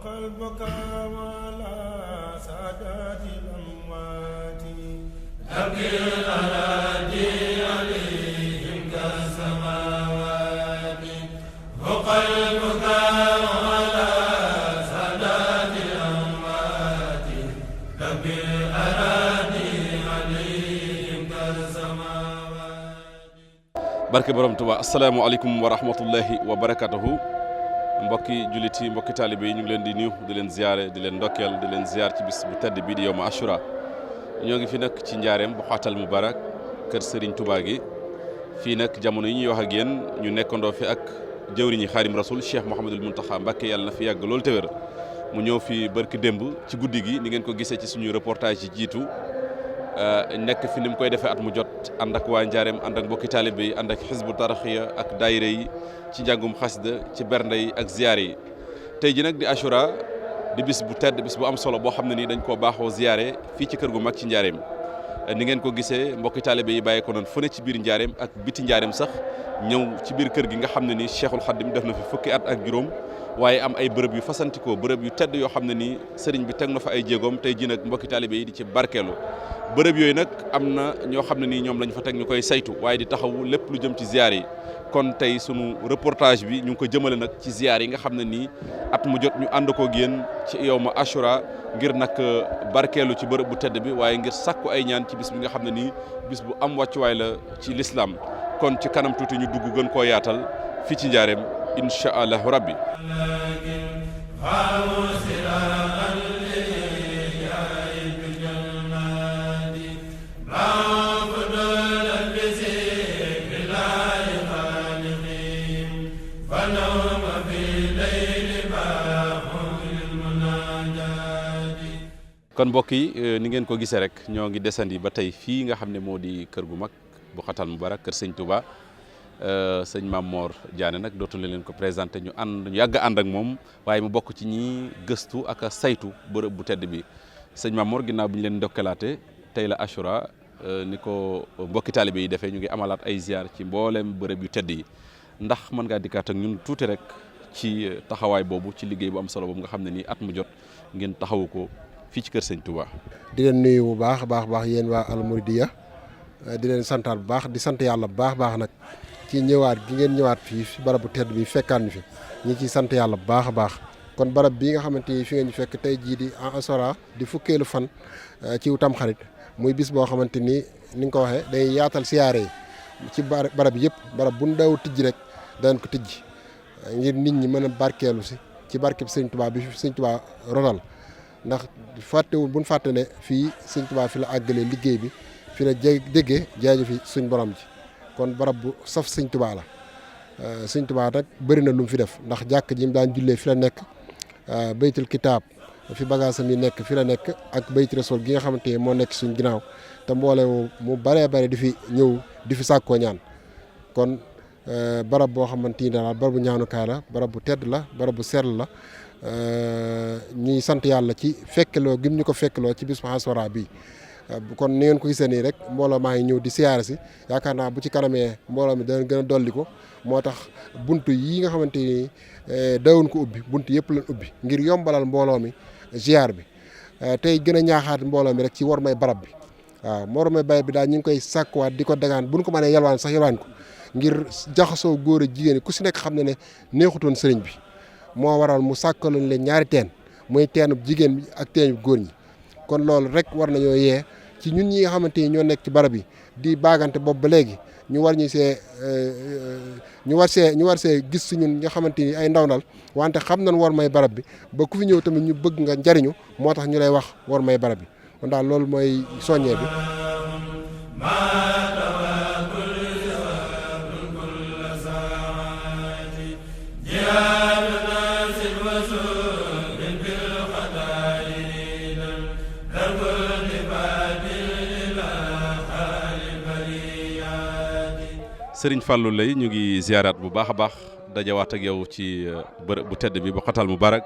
البكاء على سادات الأموات أبكي الأراضي عليهم كالسماوات فوق البكاء على سادات الأموات أبكي الأراضي عليهم كالسماوات. barke borom Tuubaa. asalaamaaleykum wa rahmatullahi wa barakatuhu. mbokki jullit yi mbokki taalibe yi ñu ngi leen di nuyu di leen ziare di leen ndokkeel di leen ziar ci bis bu tedd bii di yawma Ashura. ñoo ngi fi nag ci njaareem bu xaatal mubarak kër Serigne Touba gi fii nag jamono yi ñuy wax ak yéen ñu nekkandoo fi ak jëwriñi Xaadim Rasul Cheikh Mouhamadul Mountakha Mbacké yàlla na fi yàgg loolu te wér mu ñëw fi barki démb ci guddi gi ni ngeen ko gisee ci suñu reportage yi jiitu nekk fi ni mu koy defee at mu jot ànd ak waa njaareem ànd ak mbokki taalibe yi ànd ak xisbu taraxiya ak daayira yi ci njàngum xasida ci bernde yi ak ziyaare yi tey ji nag di Ashura di bis bu tedd bis bu am solo boo xam ne nii dañ koo baaxoo ziyaare fii ci kër gu mag ci njaareem ni ngeen ko gisee mbokki taalibe yi bàyyi ko noonu fu ne ci biir njaareem ak biti njaareem sax ñëw ci biir kër gi nga xam ne nii Cheikhul Khadim def na fi fukki at ak juróom waaye am ay bërëb yu fasantikoo bërëb yu tedd yoo xam ne nii sëriñ bi teg na fa ay jéegoom tey ji nag mbokki taalibe yi di ci barkeelu bërëb yooyu nag am na ñoo xam ne nii ñoom lañ fa teg ñu koy saytu waaye di taxawu lépp lu jëm ci ziyaar yi kon tey sunu reportage bi ñu ngi ko jëmale nag ci ziyaar yi nga xam ne nii at mu jot ñu ànd ko génn ci yawma Ashura ngir nag barkeelu ci bërëb bu tedd bi waaye ngir sàkku ay ñaan ci bis bi nga xam ne nii bis bu am wàccuwaay la ci lislaam kon ci kanam tuuti ñu dugg gën koo yaatal fii ci njaareem incha allahu rabbi. kon mbokk yi ni ngeen ko gisee rek ñoo ngi desandi ba tey fii nga xam ne moo di kër gu mag bu xatal mubarak kër sëñ Touba sëñ Mame Mor Diané nag dootu leen ko présenté ñu yàgg ànd ak moom waaye mu bokk ci ñi gëstu ak a saytu bërëb bu tedd bi sëñ Mame Mor ginnaaw bi ñu leen ndokkalaate tey la Ashura ni ko mbokki taalibe yi defee ñu ngi amalaat ay ziar ci mboolem bërëb yu tedd yi ndax mën ngaa dikkaat ak ñun tuuti rek ci taxawaay boobu ci liggéey bu am solo boobu nga xam ne nii at mu jot ngeen taxawu ko fii ci kër sëñ Touba. di leen nuyu bu baax baax yéen waa Almouridiya di leen santaat bu baax di sant yàlla bu baax nag ci ñëwaat gi ngeen ñëwaat fii fi barab bu tedd bi fekkaan ñu fi ñi ciy sant yàlla bu baax kon barab bii nga xamante ni fi ngeen ñu fekk tey jii di Ashura di fukkeelu fan ci Tamxarit muy bis boo xamante ni nga ko waxee day yaatal siyaare yi ci barab yëpp barab bu ñu daaw tijji rek danañ ko tijji ngir nit ñi mën a barkeelu si ci barkeb sëñ Touba bi fi sëñ Touba ronal ndax fàttewul bu ñu fàtte ne fii sëñ Touba fi la àggalee liggéey bi fi la déggee jaaju fi suñ borom ji kon barab bu saf sëñ Touba la sëñ Touba nag bëri na lu mu fi def ndax jàkk ji mu daan jullee fi la nekk baytul kitaab fi bagaasam yi nekk fi la nekk ak baytu rasul gi nga xamante ne moo nekk suñ ginnaaw te mboole mu bare di fi ñëw di fi sàkkoo ñaan kon barab boo xamante ni daal barab bu ñaanukaay la barab bu tedd la barab bu sell la ñuy sant yàlla ci fekkeloo gim ñu ko fekkeloo ci bis bu Ashura bi kon ni ngeen ko gisee nii rek mbooloo maa ngi ñëw di siyaare si yaakaar naa bu ci kanamee mbooloo mi dana gën a dolli ko moo tax bunt yi nga xamante ni dawun ko ubbi bunt yëpp lañ ubbi ngir yombalal mbooloo mi ziar bi tey gën a ñaaxaat mbooloo mi rek ci war may barab bi waaw war may barab bi daal ñu ngi koy sàkkuwaat di ko dagaan buñ ko mënee yalwaan sax yalwaan ko ngir jaxasoo góor a jigéen ku si nekk xam ne neexutoon sëriñ bi moo waral mu sàkkaloon leen ñaari teen muy teenub jigéen bi ak teenub góor ñi kon loolu rek war nañoo yee ci ñun ñi nga xamante ni ñoo nekk ci barab yi di baagante bopp ba léegi ñu war see gis si ñun nga xamante ni ay ndaw ndal wante xam nañ war may barab bi ba ku fi ñëw tamit ñu bëgg nga njariñu moo tax ñu lay wax war may barab bi kon daal loolu mooy soññee bi. Sëriñ Fallou lay ñu ngi ziaraat bu baax a baax dajawaat ak yow ci bërëb bu tedd bi ba xatal mubarak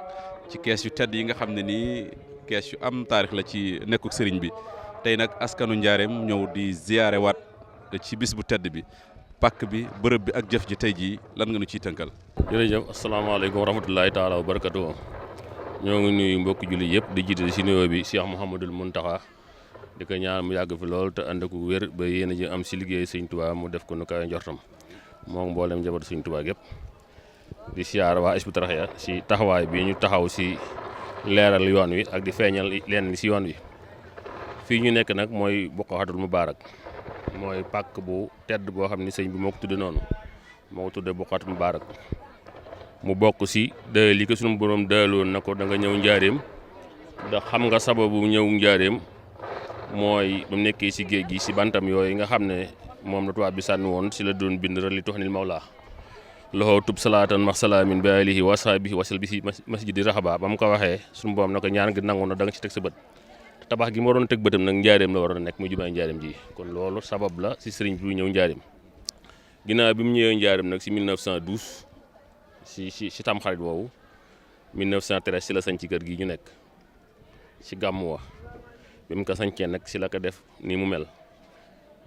ci kees yu tedd yi nga xam ne nii kees yu am taarix la ci nekkuk sëriñ bi tey nag askanu njaareem ñëw di ziare waat ci bis bu tedd bi pàkk bi bërëb bi ak jëf ji tey jii lan nga nu ciy tënkal. jërëjëf asalaamaaleykum wa rahmatulahi taala wa barakatuh ñoo ngi nuyu mbokki julli yëpp di jiite ci nuyoo bi Cheikh Mouhamadul Mountakha di ko ñaan mu yàgg fi lool te ànd ak wér ba yéen a ji am ci liggéey Sëñ Tuubaa mu def ko nu kawe njortam moom mboolem njaboot Sëñ Tuubaa gépp di siyaar waa Hizbut Tarqiyyah ci taxawaay bi ñu taxaw ci leeral yoon wi ak di feeñal leen ci yoon wi fii ñu nekk nag mooy Buqaatul Mubaarak mooy pàkk bu tedd boo xam ni sëñ bi moo ko tudde noonu moo ko tudde Buqaatul Mubaarak mu bokk ci de li ko sunu borom dëloon na ko da nga ñëw njaareem ndax xam nga sababu ñëw njaareem mooy ba mu nekkee ci géej gi ci bantam yooyu nga xam ne moom la tubaab bi sànni woon ci la doon bind rek li toxnil mawlaa loxo tub salaatan max salaamin bi alihi wa sahbihi wasal bi ci masjidi raxaba ba mu ko waxee sunu borom na ko ñaan gi nangu na da nga ci teg sa bët tabax gi moo doon teg bëtam nag njaareem la waroon a nekk muy jumaay njaareem ji kon loolu sabab la ci sëriñ bi ñëw njaareem ginnaaw bi mu ñëwee njaareem nag ci 1912 ci tamxarit woowu 1913 ci la sañ ci kër gi ñu nekk ci gàmmu wa bi mu ko sañcee nag ci la ko def nii mu mel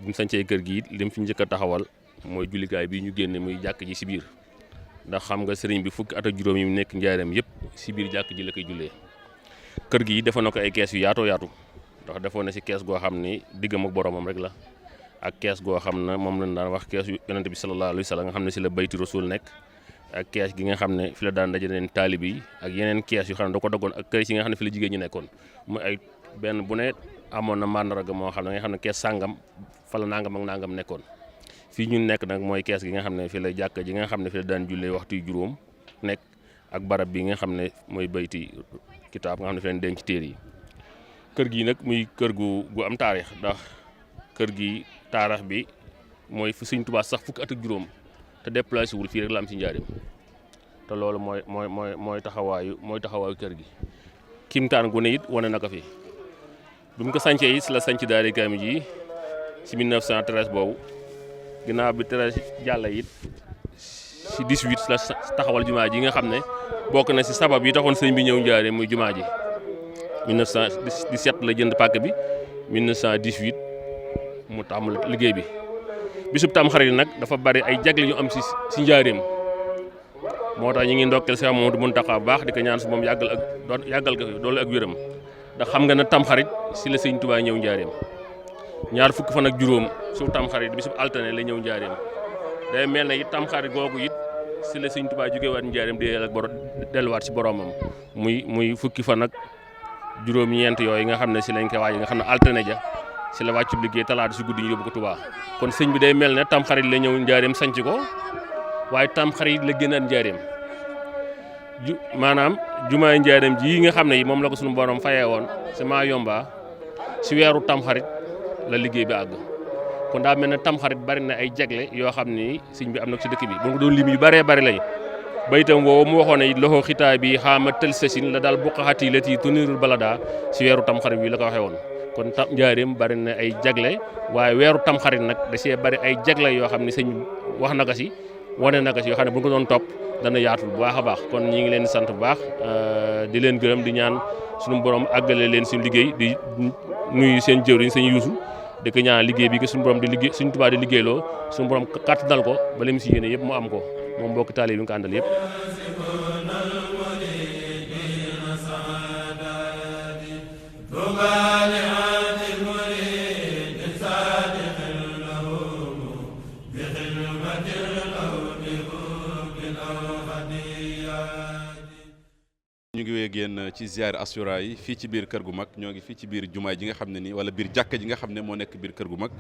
bi mu sañcee kër gi li mu fi njëkk a taxawal mooy jullikaay bii ñu génne muy jàkk ji ci biir ndax xam nga sëriñ bi fukki at ak juróom yi mu nekk njaareem yëpp ci biir jàkk ji la koy jullee kër gi defoon na ko ay kees yu yaatoo yaatu ndax defoon na ci kees goo xam ni diggam ak boromam rek la ak kees goo xam ne moom lañ daan wax kees yu yonent bi sallallahu alayhi wa sallam nga xam ne ci la bayti rasul nekk ak kees gi nga xam ne fi la daan daje leen taalibe yi ak yeneen kees yu xam ne da ko doggoon ak kër yi nga xam ne fi la jigéen ñi nekkoon muy ay benn bu ne amoon na màndarga moo xam ne nga xam ne kees sàngam fa la nangam ak nangam nekkoon fii ñun nekk nag mooy kees gi nga xam ne fi la jàkka ji nga xam ne fi la daan jullee waxtu yu juróom nekk ak barab bi nga xam ne mooy bayti kitaab nga xam ne fi leen denc téere yi kër gi nag muy kër gu am taarix ndax kër gi taarix bi mooy fu Sëñ Tuubaa sax fukki at ak juróom te déplacé wul fii rek la am ci njaarim te loolu mooy taxawaayu kër gi kimtaan gu ne it wane na ko fi bi mu ko sancee it si la sanc daari kaami ji ci 1913 boobu ginnaaw bi 13 jàlla it ci 18 la taxawal jumaa ji nga xam ne bokk na ci sabab yi taxoon sëñ bi ñëw njaarim muy jumaa ji 1917 la jënd pàkk bi 1918 mu tàmbali liggéey bi bisub Tamxarit nag dafa bari ay jagle yu am ci njaareem moo tax ñu ngi ndokkeel Cheikh Mamadou Mountakha bu baax di ko ñaan su moom yàggal ko doole ak wéram ndax xam nga ne Tamxarit ci la Sëñ Tuubaa ñëw njaareem ñaar fukki fan ak juróom su Tamxarit bisub altine la ñëw njaareem day mel ne it Tamxarit googu it ci la Sëñ Tuubaa jógewaat njaareem di delluwaat ci boromam muy fukki fan ak juróom-ñeent yooyu nga xam ne ci lañ koy waaj nga xam ne altine ja ci la wàccu liggéey talaata ci guddi ñu yóbbu ko Touba kon sëñ bi day mel ne Tamxarit la ñëw njaareem sanc ko waaye Tamxarit la génnaat njaareem maanaam jumaay njaareem ji nga xam ne yi moom la ko suñu borom fayee woon ci maa yomba ci weeru Tamxarit la liggéey bi àgg kon daa mel ne Tamxarit bari na ay jagle yoo xam ni sëñ bi am na ko ci dëkk bi bu nga doon lim yu bëree bari lay baytam woowu mu waxoon ne loxo xitaa bi xaama tël sasin la daal buqaxati la ti tunirul balada ci weeru Tamxarit bi la ko waxee woon kon njaareem bari na ay jagle waaye weeru Tamxarit nag da cee bari ay jagle yoo xam ne sëñ wax na ko ci wane na ko ci yoo xam ne bu nga doon topp dana yaatu bu baax a baax kon ñi ngi leen di sant bu baax di leen gërëm di ñaan suñu borom àggale leen suñu liggéey di nuyu seen jëwriñ sëñ Yuusu di ko ñaan liggéey bi que suñu borom di liggéey suñu Tuubaa di liggéeyloo suñu borom kàttanal ko ba li mu ci yéene yëpp mu am ko moom mbokki taalibe bi nga ko àndal yëpp. ñu ngi wéy génn ci ziar Assura yi fii ci biir kër gu mag ñoo ngi fii ci biir jumaay ji nga xam ne nii wala biir jàkka ji nga xam ne moo nekk biir kër gu mag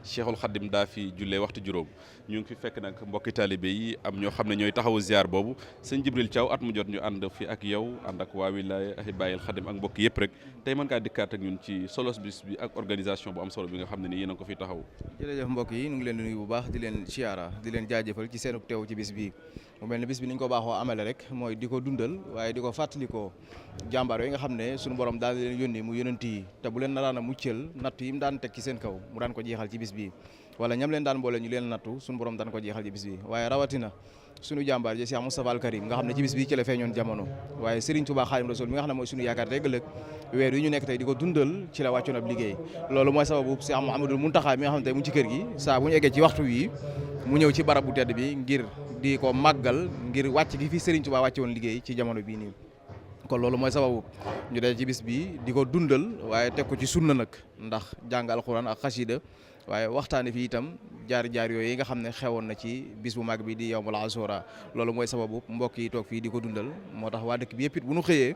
Cheikhul Khadim daa fi jullee waxtu juróom ñu ngi fi fekk nag mbokki taalibe yi am ñoo xam ne ñooy taxawu ziar boobu sëñ Jibril Thiaw at mu jot ñu ànd fi ak yow ànd ak waa wilaaya Ahibaahil Khadim ak mbokki yëpp rek tey mën ngaa dikkaat ak ñun ci solos bis bi ak organisation bu am solo bi nga xam ne nii yéen a ko fi taxaw. jërëjëf mbokk yi ñu ngi leen di nuyu bu baax di leen siyaara di leen jaajëfal ci seenu teew ci bis bi mu mel ne bis bi niñ ko baaxoo amale rek mooy di ko dundal waaye di ko fàttalikoo jàmbaar yooyu nga xam ne suñu borom daal di leen yónni mu yónent yi te bu leen naraan a muccal nattu yi mu daan teg ci seen kaw mu daan ko jeexal ci bis bi wala ñam leen daan boole ñu leen nattu suñu borom daan ko jeexal ci bis bi waaye rawatina suñu jàmbaar ji Cheikh Moustapha Al Karim nga xam ne ci bis bi ci la feeñoon jamono waaye Serigne Touba Khadim Rasoul mi nga xam ne mooy suñu yaakaar tey ëllëg weer yi ñu nekk tey di ko dundal ci la wàccoon ab liggéey loolu mooy sababu Cheikh Mouhamadoul Mountakha mi nga xam ne tey mu ci kër gi saa bu ñu eggee ci waxtu wi mu ñëw ci barab bu tedd bi ngir di ko màggal ngir wàcc gi fi Serigne Touba wàcce woon liggéey ci jamono bii nii kon loolu mooy sababu ñu dee ci bis bi di ko dundal waaye teg ko ci sunna nag ndax jàng alxuraan ak xasida waaye waxtaane fi itam jaar-jaar yooyu yi nga xam ne xewoon na ci bis bu mag bi di yawmul asura loolu mooy sababu mbokk yi toog fii di ko dundal moo tax waa dëkk bi yëpp it bu ñu xëyee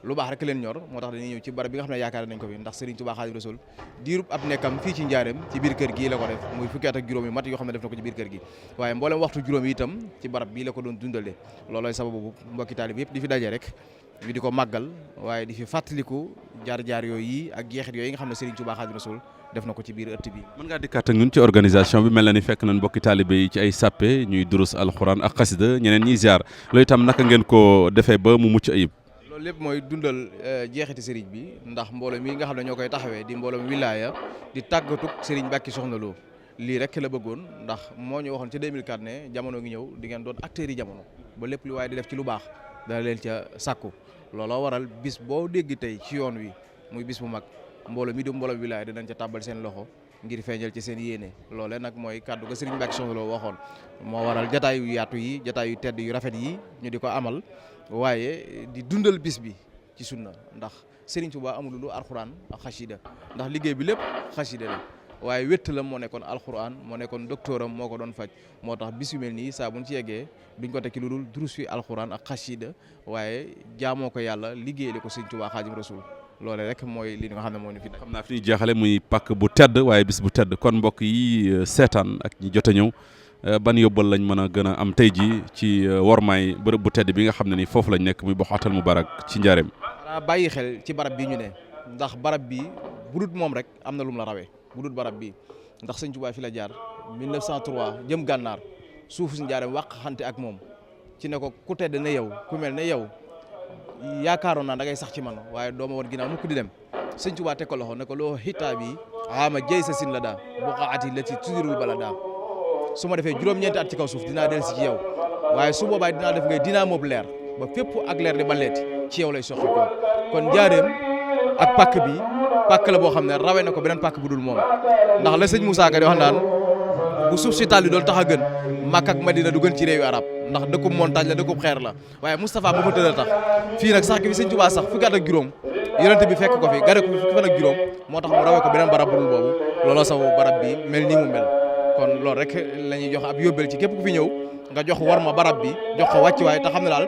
lu baax rek leen ñor moo tax dañuy ñëw ci barab bi nga xam ne yaakaar nañ ko fi ndax Serigne Touba Xaadimu Rasuul diirub ab nekkam fii ci njaareem ci biir kër gii la ko def muy fukki at ak juróom yi mat yoo xam ne def na ko ci biir kër gi waaye mboolem waxtu juróom yi itam ci barab bii la ko doon dundale loolooy sababu mbokki taalib yëpp di fi daje rek ñu di ko màggal waaye di fi fàttaliku jaar-jaar yooyu yi ak jeexit yooyu nga xam ne Serigne Touba Xaadimu Rasuul def na ko ci biir ëtt bi. mën ngaa dikkaat ak ñun ci organisation bi mel na ni fekk nañ mbokki taalibe yi ci ay sàppe ñuy durus alxuraan ak xasida ñeneen ñiy ziar loolu itam naka ngeen ko defee ba mu mucc ayib. loolu lépp mooy dundal jeexiti Serigne bi ndax mbooloo mi nga xam ne ñoo koy taxawee di mbooloo wilaaya di tàggatuk Serigne Mbacke Soxna Lo lii rek la bëggoon ndax moo ñu waxoon ci 2004 ne jamono ngi ñëw di ngeen doon acteurs yi jamono ba lépp lu waaye di def ci lu baax dana leen ca sàkku looloo waral bis boo dégg tey ci yoon wi muy bis bu mag mbooloo mi di mbooloo wilaaya dinañ ca tàbbal seen loxo ngir feeñal ci seen yéene loolee nag mooy kàddu ga Serigne Mbacke Soxna Lo waxoon moo waral jataay yu yaatu yi jataay yu tedd yu rafet yi ñu di ko amal waaye di dundal bis bi ci sunna ndax Serigne Touba amul lu alxuraan ak xasida ndax liggéey bi lépp xasida la waaye wétt la moo nekkoon alxuraan moo nekkoon docteuram moo ko doon faj moo tax bis yu mel nii saa buñ ci yeggee duñ ko tekki lu dul durus fi alxuraan ak xasida waaye jaamoo ko yàlla liggéeyale ko Serigne Touba Xaadimu Rasuul loole rek mooy li nga xam ne moo ñu fi. xam naa fi ñuy jeexale muy pàkk bu tedd waaye bis bu tedd kon mbokk yi seetaan ak ñi jot a ñëw ban yóbbal lañ mën a gën a am tey ji ci wormaay bërëb bu tedd bi nga xam ne ni foofu lañ nekk muy Boxatal Mubarak ci njaareem. xanaa bàyyi xel ci barab bi ñu ne ndax barab bi bu dut moom rek am na lu mu la rawee bu dut barab bi ndax Sëñ Tuubaa fi la jaar 1903 jëm gànnaar suufu si njaareem wàq xante ak moom ci ne ko ku tedd ne yow ku mel ne yow yaakaaroon naa da ngay sax ci man waaye doo ma woon ginnaaw mukk di dem Sëñ Tuubaa teg ko loxo ne ko loo xitaa bi ama jëy sa sin la daa boqaati la ci tudirul bala daa su ma defee juróom-ñeenti at ci kaw suuf dinaa dellu si ci yow waaye su boobaa dinaa def ngay dinaa moob leer ba fépp ak leer di baleeti ci yow lay soxi ko kon njaareem ak pàkk bi pàkk la boo xam ne rawee na ko beneen pàkk bu dul moom ndax la sëñ Moussa Ka di wax naan bu suuf si tàlli doon tax a gën Makka ak Madina du gën ci réewi arab ndax dëkkub montagne la dëkkub xeer la waaye Moustapha ba fa tëdd a tax fii nag sax gi fi sëñ Tuubaa sax fukki at ak juróom yonent bi fekk ko fi gare ko fi fukki fan ak juróom moo tax mu rawee ko beneen barab bu dul boobu looloo saw barab bi mel nii mu mel kon loolu rek la ñuy jox ab yóbbel ci képp ku fi ñëw nga jox war ma barab bi jox ko wàccuwaay te xam ne daal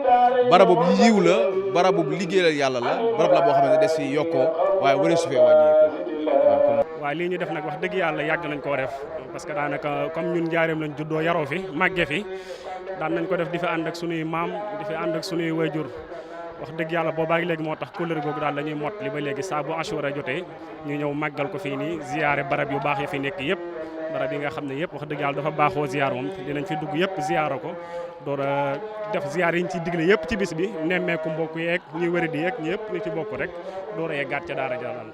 barabu yiw la barabu liggéeyal yàlla la barab la boo xam ne des fi yokkoo waaye waree su fee wàññeeku. waaw lii ñu def nag wax dëgg yàlla yàgg nañ koo def parce que daanaka comme ñun njaareem lañ juddoo yaroo fi màggee fi daan nañ ko def di fi ànd ak sunuy maam di fi ànd ak sunuy wayjur wax dëgg yàlla boobaag léegi moo tax kóllëre googu daal la ñuy mot li ba léegi saa bu Ashura jotee ñu ñëw màggal ko fii nii ziyaare barab yu baax yi fi nekk yëpp barab yi nga xam ne yëpp wax dëgg yàlla dafa baaxoo ziyaar moom dinañ fi dugg yëpp ziyaara ko door a def ziyaar yi ñu ci digle yëpp ci bis bi nemmeeku mbokk yeeg ñuy wëri di yeeg ñëpp ñu ci bokk rek door a yeggaat ca daara jàllal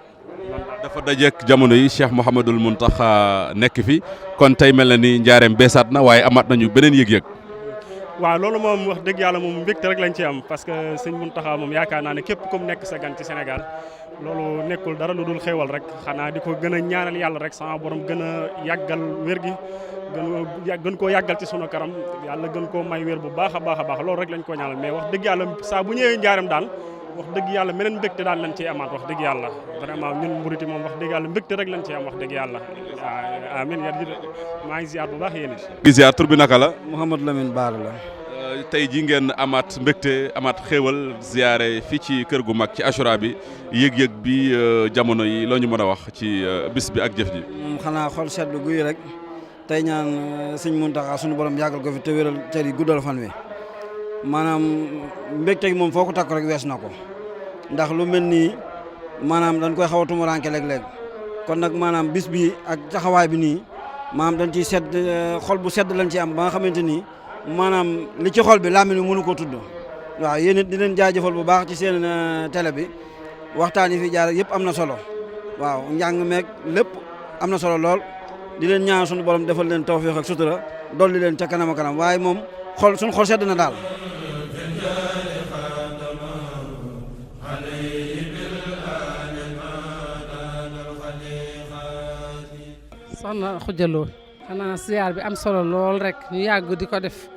dafa dajeek jamono yi Cheikh Mouhamadul Mountakha nekk fi kon tey mel na ni njaareem beesaat na waaye amaat nañu beneen yëg-yëg. waaw loolu moom wax dëgg yàlla moom mbégte rek lañ ci am parce que sëñ Mountakha moom yaakaar naa ne képp comme nekk sa gan ci Sénégal loolu nekkul dara lu dul xéewal rek xanaa di ko gën a ñaanal yàlla rek sama borom gën a yàggal wér gi gën koo yàggal ci sunu karam yàlla gën koo may wér bu baax a baax a baax loolu rek lañ ko ñaanal mais wax dëgg yàlla saa bu ñëwee njaareem daal wax dëgg yàlla meneen mbégte daal lañ ciy amaat wax dëgg yàlla vraiment ñun muriti moom wax dëgg yàlla mbégte rek lañ ciy am wax dëgg yàlla amin ya maa ngi ziar bu baax yéen it. ziar tur bi naka la. Mouhamadou Lamine Bara la. tey ji ngeen amaat mbégte amaat xéewal ziare fii ci kër gu mag ci Ashura bi yëg-yëg bi jamono yi loo ñu mën a wax ci bis bi ak jëf ji. xanaa xol seetlu guy rek tey ñaan sëñ Mountakha suñu borom yàggal ko fi te wéral cër yi guddal fan wi maanaam mbégte gi moom foo ko takk rek wees na ko ndax lu mel nii maanaam dañ koy xaw a tumuraanke léeg-léeg kon nag maanaam bis bi ak taxawaay bi nii maanaam dañ ciy sedd xol bu sedd lañ ci am ba nga xamante ni maanaam li ci xol bi làmmiñ bi mënu ko tudd waaw yéen it di leen jaajëfal bu baax ci seen télé bi waxtaan yi fi jaar yëpp am na solo waaw njàng meeg lépp am na solo lool di leen ñaan suñu borom defal leen tawfeex ak sutura dolli leen ca kanam a kanam waaye moom xol suñu xol sedd na daal. soxna Khoudia Lo xanaa ziar bi am solo lool rek ñu yàgg di ko def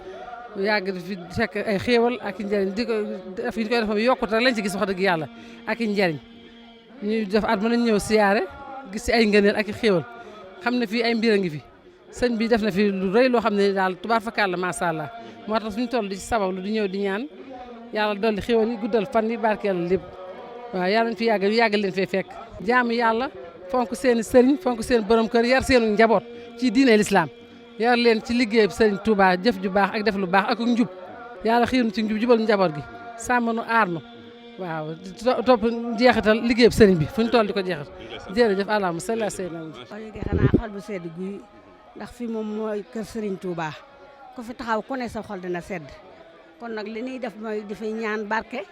yàgg di fi fekk ay xéewal ak i njëriñ di ko def ñu koy defam yokkute rek lañ ci gis wax dëgg yàlla ak i njëriñ ñuy def at mën nañ ñëw siyaare gis ci ay ngëneel ak i xéewal xam ne fii ay mbir a ngi fi sëñ bi def na fi lu rëy loo xam ne daal tubaar fakkaar la macha allah moo tax suñu toll di ci sabablu di ñëw di ñaan yàlla dolli xéewal yi guddal fan yi barkeel lépp waaw yàlla nañ fi yàgg leen fee fekk jaamu yàlla fonk seen sëriñ fonk seen borom kër yar seenu njaboot ci diine lislaam yar leen ci liggéey sëriñ Touba jëf ju baax ak def lu baax ak njub yàlla xiirnu ci njub jubal njaboot gi sàmm nu aar nu waaw topp jeexital liggéey sëriñ bi fu ñu toll di ko jeexal jërëjëf allahumma salli ala sayyidina xanaa xol bu sedd guy ndax fi moom mooy kër sëriñ Touba ku fi taxaw ku ne sa xol dina sedd kon nag li ñuy def mooy di fi ñaan barke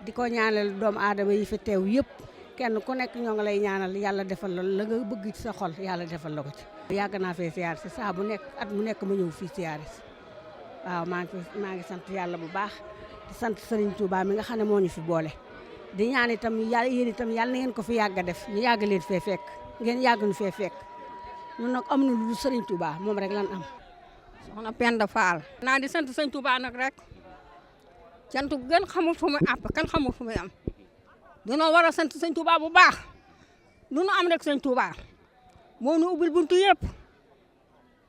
di ko ñaanal doomu aadama yi fi teew yëpp kenn ku nekk ñoo ngi lay ñaanal yàlla defal la nga bëgg ci sa xol yàlla defal la ko ci. yàgg naa fee siyaar si saa bu nekk at mu nekk ma ñëw fii siyaar si waaw maa ngi sant yàlla bu baax di sant Serigne Touba mi nga xam ne moo ñu fi boole di ñaan itam yàlla yéen itam yàlla na ngeen ko fi yàgg a def ñu yàgg leen fee fekk ngeen yàgg ñu fee fekk ñun nag am na lu Serigne Touba moom rek lan am. soxna Penda Fall. naa di sant Serigne Touba nag rek cant gën xamul fu muy àpp kan xamul fu muy am. dunoo war a sant sëñ Touba bu baax lu nu am rek sëñ Touba moo nu ubbil buntu yëpp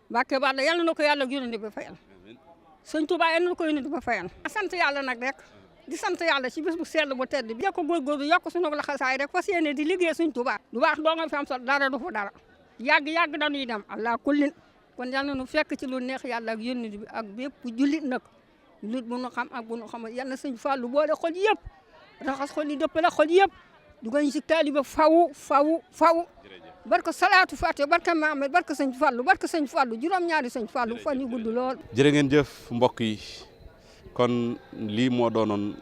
Mbàkke Balla yal na ko yàlla yónni ba fayal sëñ Touba yal na ko yónni ba fayal. sant yàlla nag rek di sant yàlla ci bés bu sell bu tedd bi. yokk góorgóorlu yokk suñu laxasaay rek fas yéene di liggéey sëñ Touba. du baax doo nga fi am solo dara du fa dara yàgg dañuy dem allah kullin kon yal na nu fekk ci lu neex yàlla ak yónni bi ak bépp jullit nag jullit bu nu xam ak bu nu xamul yal na sëñ Fallu boole xol yëpp. raxas xol yi dëppale xol yëpp dugal ñu si taaliba faw barke salaatu fàtte barke Maamad barke sëñ Fallu juróom-ñaari sëñ Fallu fan yu gudd lool. jërë ngeen jëf mbokk yi kon lii moo doonoon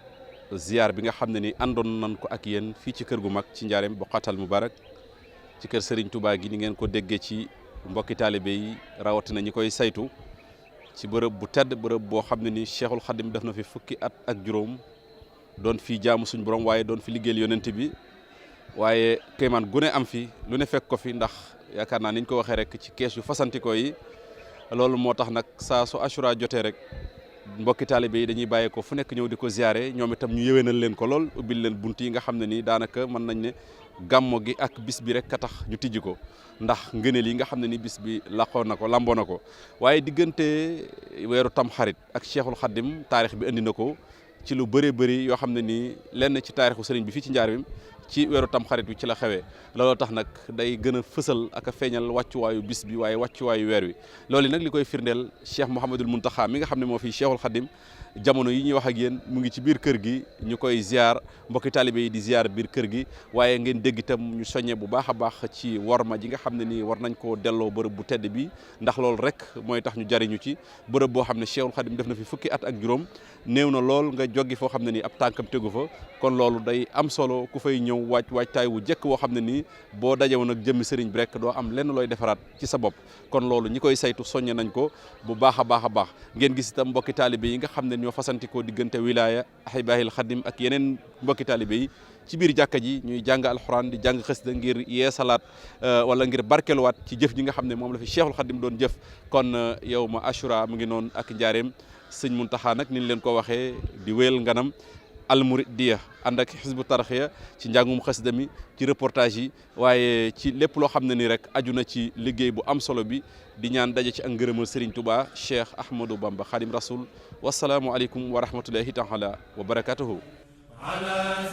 ziar bi nga xam ne ni àndoon nañ ko ak yéen fii ci kër gu mag ci Njaareem Boqatal Mubarak ci kër Serigne Touba gi ni ngeen ko déggee ci mbokki taalibe yi rawatina ñi koy saytu ci bërëb bu tedd bërëb boo xam ne ni Cheikhul Khadim def na fi fukki at ak juróom. doon fi jaamu suñu borom waaye doon fi liggéeyal yonent bi waaye kéemaan gu ne am fi lu ne fekk ko fi ndax yaakaar naa niñ ko waxee rek ci kees yu fasantikoo yi loolu moo tax nag saa su Ashura jotee rek mbokki taalibe yi dañuy bàyyee ko fu nekk ñëw di ko ziare ñoom itam ñu yëwénal leen ko lool ubbil leen bunt yi nga xam ne nii daanaka mën nañ ne gàmmo gi ak bis bi rek ka tax ñu tijji ko ndax ngëneel yi nga xam ne ni bis bi laqoo na ko lamboo na ko waaye diggante weeru Tamxarit ak Cheikhul Khadim taarix bi indi na ko ci lu bëree bëri yoo xam ne nii lenn ci taarixu sëriñ bi fii ci Njaareem ci weeru Tamxarit bi ci la xewee looloo tax nag day gën a fësal ak a feeñal wàccuwaayu bis bi waaye wàccuwaayu weer wi loolu nag li koy firndeel Cheikh Mouhamadul Mountakha mi nga xam ne moo fi Cheikhul Khadim jamono yi ñuy wax ak yéen mu ngi ci biir kër gi ñu koy ziar mbokki taalibe yi di ziar biir kër gi waaye ngeen dégg itam ñu soññe bu baax a baax ci worma ji nga xam ne nii war nañ koo delloo bërëb bu tedd bi ndax loolu rek mooy tax ñu jariñu ci bërëb boo xam ne Cheikhul Khadim def na fi fukki at ak juróom néew na lool nga joggi foo xam ne nii ab tànkam tegu fa kon loolu day am solo ku fay ñëw waajtaay wu jëkk woo xam ne nii boo dajewoon ak jëmmi sëriñ bi rek doo am lenn looy defaraat ci sa bopp kon loolu ñi koy saytu soññe nañ ko bu baax a baax ngeen gis itam mbokki taalibe yi nga xam ne ñoo fasantikoo diggante wilaya Ahibahil Khadim ak yeneen mbokki taalibe yi ci biir jàkka ji ñuy jàng alxuraan di jàng xasida ngir yeesalaat wala ngir barkeluwaat ci jëf ji nga xam ne moom la fi Cheikhul Khadim doon jëf kon yow ma Ashura mu ngi noonu ak Njaareem sëñ Muntaxa nag ni ñu leen ko waxee di wéyal nganam almuridiya ànd ak xisbu tarxiya ci njàngum xasida mi ci reportage yi waaye ci lépp loo xam ne ni rek aju na ci liggéey bu am solo bi di ñaan daje ci ak ngërëmal Serigne Touba Cheikh Ahmadou Bamba Khadim Rasoul wasalaamu aleykum wa rahmatullahi taala wa barakatuhu Ala